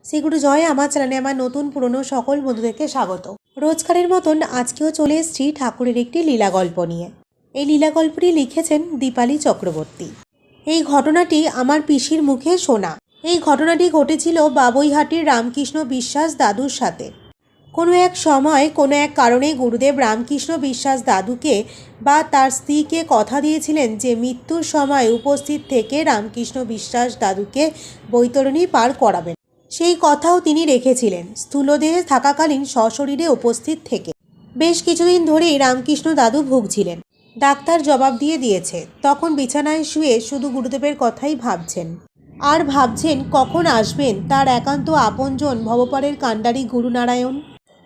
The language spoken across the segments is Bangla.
শ্রীগুরু জয়। আমার চ্যানেলে আমার নতুন পুরনো সকল বন্ধুদেরকে স্বাগত। রোজকারের মতন আজকেও চলে এসেছি ঠাকুরের একটি লীলা গল্প নিয়ে। এই লীলা গল্পটি লিখেছেন দীপালি চক্রবর্তী। এই ঘটনাটি আমার পিসির মুখে শোনা। এই ঘটনাটি ঘটেছিল বাবুইহাটির রামকৃষ্ণ বিশ্বাস দাদুর সাথে। কোনো এক সময় কোনো এক কারণে গুরুদেব রামকৃষ্ণ বিশ্বাস দাদুকে বা তার স্ত্রীকে কথা দিয়েছিলেন যে মৃত্যুর সময় উপস্থিত থেকে রামকৃষ্ণ বিশ্বাস দাদুকে বৈতরণী পার করাবেন। সেই কথাও তিনি রেখেছিলেন, স্থূলদেহে থাকাকালীন সশরীরে উপস্থিত থেকে। বেশ কিছুদিন ধরেই রামকৃষ্ণ দাদু ভুগছিলেন। ডাক্তার জবাব দিয়েছে। তখন বিছানায় শুয়ে শুধু গুরুদেবের কথাই ভাবছেন, আর ভাবছেন কখন আসবেন তার একান্ত আপনজন ভবপারের কাণ্ডারি গুরুনারায়ণ।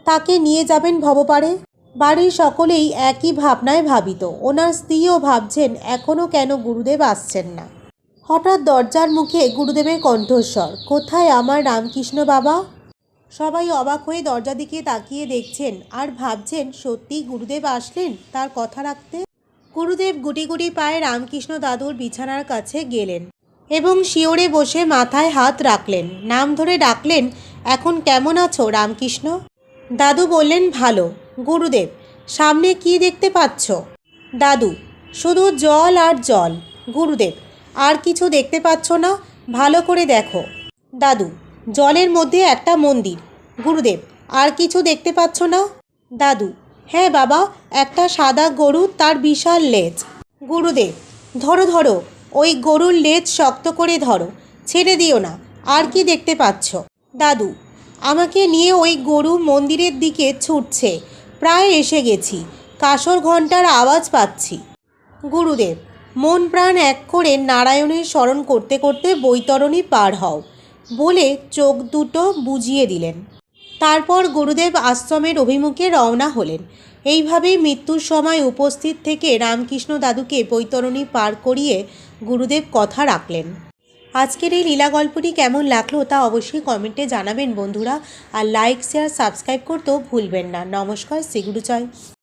তাকে নিয়ে যাবেন ভবপারে। বাড়ির সকলেই একই ভাবনায় ভাবিত। ওনার স্ত্রীও ভাবছেন এখনও কেন গুরুদেব আসছেন না। হঠাৎ দরজার মুখে গুরুদেবের কণ্ঠস্বর, কোথায় আমার রামকৃষ্ণ বাবা? সবাই অবাক হয়ে দরজার দিকে তাকিয়ে দেখছেন আর ভাবছেন সত্যি গুরুদেব আসলেন তার কথা রাখতে। গুরুদেব গুটি গুটি পায়ে রামকৃষ্ণ দাদুর বিছানার কাছে গেলেন এবং শিওরে বসে মাথায় হাত রাখলেন। নাম ধরে ডাকলেন, এখন কেমন আছো রামকৃষ্ণ? দাদু বললেন, ভালো। গুরুদেব, সামনে কি দেখতে পাচ্ছ? দাদু, শুধু জল আর জল। গুরুদেব, আর কিছু দেখতে পাচ্ছ না? ভালো করে দেখো। দাদু, জলের মধ্যে একটা মন্দির। গুরুদেব, আর কিছু দেখতে পাচ্ছ না? দাদু, হ্যাঁ বাবা, একটা সাদা গরু, তার বিশাল লেজ। গুরুদেব, ধরো ধরো, ওই গরুর লেজ শক্ত করে ধরো, ছেড়ে দিও না। আর কি দেখতে পাচ্ছ? দাদু, আমাকে নিয়ে ওই গরু মন্দিরের দিকে ছুটছে। প্রায় এসে গেছি, কাসর ঘণ্টার আওয়াজ পাচ্ছি। গুরুদেব, মন প্রাণ এক করে নারায়ণের স্মরণ করতে করতে বৈতরণী পার হও বলে চোখ দুটো বুজিয়ে দিলেন। তারপর গুরুদেব আশ্রমের অভিমুখে রওনা হলেন। এইভাবেই মৃত্যুর সময় উপস্থিত থেকে রামকৃষ্ণ দাদুকে বৈতরণী পার করিয়ে গুরুদেব কথা রাখলেন। আজকের এই লীলা গল্পটি কেমন লাগলো তা অবশ্যই কমেন্টে জানাবেন বন্ধুরা। আর লাইক, শেয়ার, সাবস্ক্রাইব করতেও ভুলবেন না। নমস্কার, শ্রীগুরু জয়।